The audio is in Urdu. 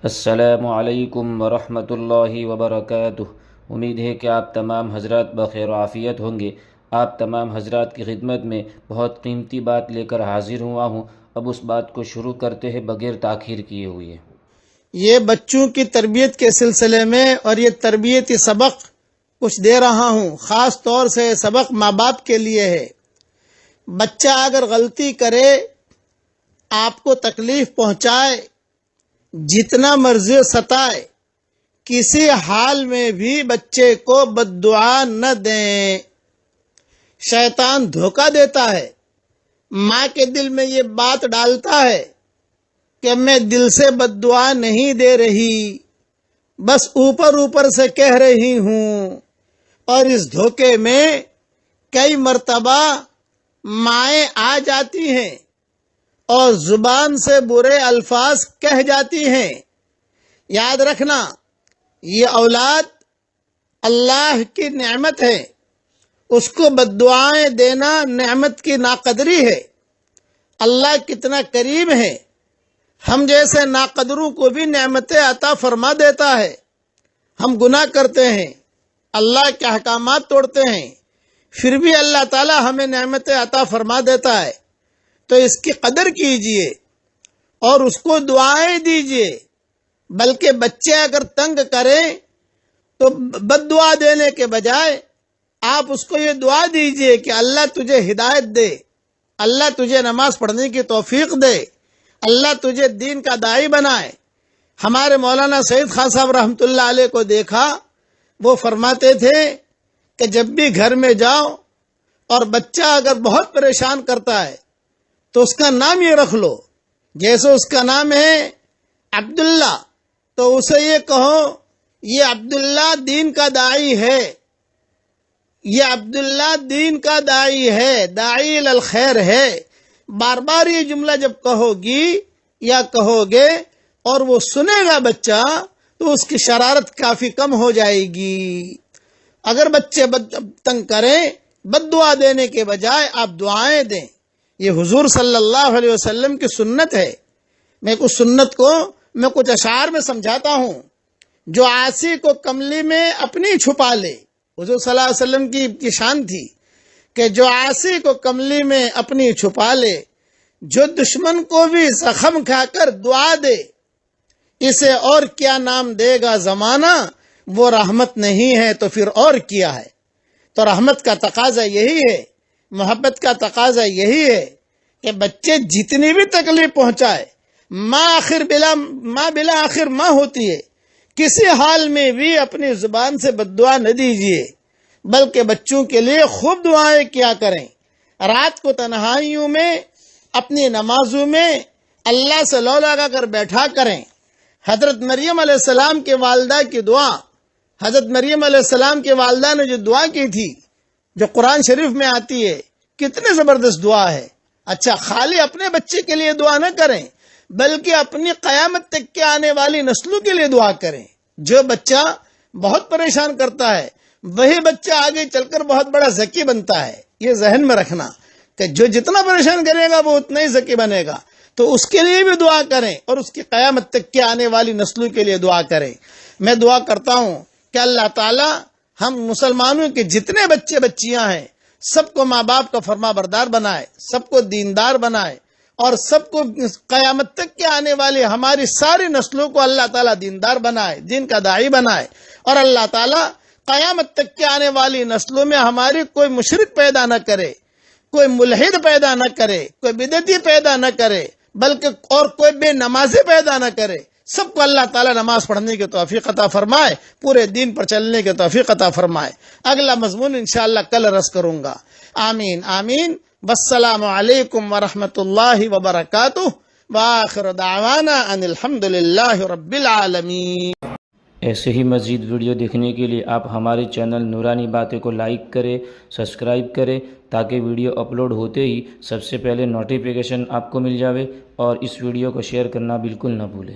السلام علیکم ورحمۃ اللہ وبرکاتہ۔ امید ہے کہ آپ تمام حضرات بخیر و عافیت ہوں گے۔ آپ تمام حضرات کی خدمت میں بہت قیمتی بات لے کر حاضر ہوا ہوں۔ اب اس بات کو شروع کرتے ہیں بغیر تاخیر کیے ہوئے۔ یہ بچوں کی تربیت کے سلسلے میں اور یہ تربیتی سبق کچھ دے رہا ہوں، خاص طور سے یہ سبق ماں باپ کے لیے ہے۔ بچہ اگر غلطی کرے، آپ کو تکلیف پہنچائے، جتنا مرضی ستائے، کسی حال میں بھی بچے کو بد دعا نہ دیں۔ شیطان دھوکہ دیتا ہے، ماں کے دل میں یہ بات ڈالتا ہے کہ میں دل سے بد دعا نہیں دے رہی، بس اوپر اوپر سے کہہ رہی ہوں، اور اس دھوکے میں کئی مرتبہ مائیں آ جاتی ہیں اور زبان سے برے الفاظ کہہ جاتی ہیں۔ یاد رکھنا، یہ اولاد اللہ کی نعمت ہے، اس کو بد دعائیں دینا نعمت کی ناقدری ہے۔ اللہ کتنا کریم ہے، ہم جیسے ناقدروں کو بھی نعمتیں عطا فرما دیتا ہے۔ ہم گناہ کرتے ہیں، اللہ کے احکامات توڑتے ہیں، پھر بھی اللہ تعالی ہمیں نعمتیں عطا فرما دیتا ہے۔ تو اس کی قدر کیجئے اور اس کو دعائیں دیجئے۔ بلکہ بچے اگر تنگ کریں تو بد دعا دینے کے بجائے آپ اس کو یہ دعا دیجئے کہ اللہ تجھے ہدایت دے، اللہ تجھے نماز پڑھنے کی توفیق دے، اللہ تجھے دین کا داعی بنائے۔ ہمارے مولانا سعید خان صاحب رحمۃ اللہ علیہ کو دیکھا، وہ فرماتے تھے کہ جب بھی گھر میں جاؤ اور بچہ اگر بہت پریشان کرتا ہے تو اس کا نام یہ رکھ لو، جیسے اس کا نام ہے عبداللہ، تو اسے یہ کہو یہ عبداللہ دین کا داعی ہے، یہ عبداللہ دین کا داعی ہے، داعی الخیر ہے۔ بار بار یہ جملہ جب کہو گی یا کہو گے اور وہ سنے گا بچہ، تو اس کی شرارت کافی کم ہو جائے گی۔ اگر بچے تنگ کریں، بد دعا دینے کے بجائے آپ دعائیں دیں۔ یہ حضور صلی اللہ علیہ وسلم کی سنت ہے۔ میں کچھ سنت کو کچھ اشعار میں سمجھاتا ہوں۔ جو عاصی کو کملی میں اپنی چھپا لے، حضور صلی اللہ علیہ وسلم کی شان تھی کہ جو عاصی کو کملی میں اپنی چھپا لے، جو دشمن کو بھی زخم کھا کر دعا دے، اسے اور کیا نام دے گا زمانہ، وہ رحمت نہیں ہے تو پھر اور کیا ہے۔ تو رحمت کا تقاضا یہی ہے، محبت کا تقاضا یہی ہے کہ بچے جتنی بھی تکلیف پہنچائے، ماں بلا آخر ماں ہوتی ہے، کسی حال میں بھی اپنی زبان سے بد دعا نہ دیجیے، بلکہ بچوں کے لیے خوب دعائیں کیا کریں۔ رات کو تنہائیوں میں اپنی نمازوں میں اللہ سے لو لگا کر بیٹھا کریں۔ حضرت مریم علیہ السلام کے والدہ کی دعا، حضرت مریم علیہ السلام کے والدہ نے جو دعا کی تھی، جو قرآن شریف میں آتی ہے، کتنے زبردست دعا ہے۔ اچھا، خالی اپنے بچے کے لیے دعا نہ کریں، بلکہ اپنی قیامت تک کے آنے والی نسلوں کے لیے دعا کریں۔ جو بچہ بہت پریشان کرتا ہے، وہی بچہ آگے چل کر بہت بڑا ذکی بنتا ہے۔ یہ ذہن میں رکھنا کہ جو جتنا پریشان کرے گا وہ اتنا ہی ذکی بنے گا۔ تو اس کے لیے بھی دعا کریں اور اس کی قیامت تک کے آنے والی نسلوں کے لیے دعا کریں۔ میں دعا کرتا ہوں کہ اللہ تعالی ہم مسلمانوں کے جتنے بچے بچیاں ہیں، سب کو ماں باپ کا فرما بردار بنائے، سب کو دیندار بنائے، اور سب کو قیامت تک کے آنے والی ہماری ساری نسلوں کو اللہ تعالیٰ دیندار بنائے، دین کا داعی بنائے، اور اللہ تعالیٰ قیامت تک کے آنے والی نسلوں میں ہماری کوئی مشرک پیدا نہ کرے، کوئی ملحد پیدا نہ کرے، کوئی بدعتی پیدا نہ کرے، بلکہ اور کوئی بے نمازی پیدا نہ کرے۔ سب کو اللہ تعالیٰ نماز پڑھنے کی توفیق عطا فرمائے، پورے دین پر چلنے کی توفیق عطا فرمائے۔ اگلا مضمون انشاءاللہ کل عرض کروں گا۔ آمین آمین۔ والسلام علیکم ورحمۃ اللہ وبرکاتہ، وآخر دعوانا ان الحمد للہ رب العالمین۔ ایسے ہی مزید ویڈیو دیکھنے کے لیے آپ ہمارے چینل نورانی باتیں کو لائک کریں، سبسکرائب کریں، تاکہ ویڈیو اپلوڈ ہوتے ہی سب سے پہلے نوٹیفیکیشن آپ کو مل جاوے، اور اس ویڈیو کو شیئر کرنا بالکل نہ بھولیں۔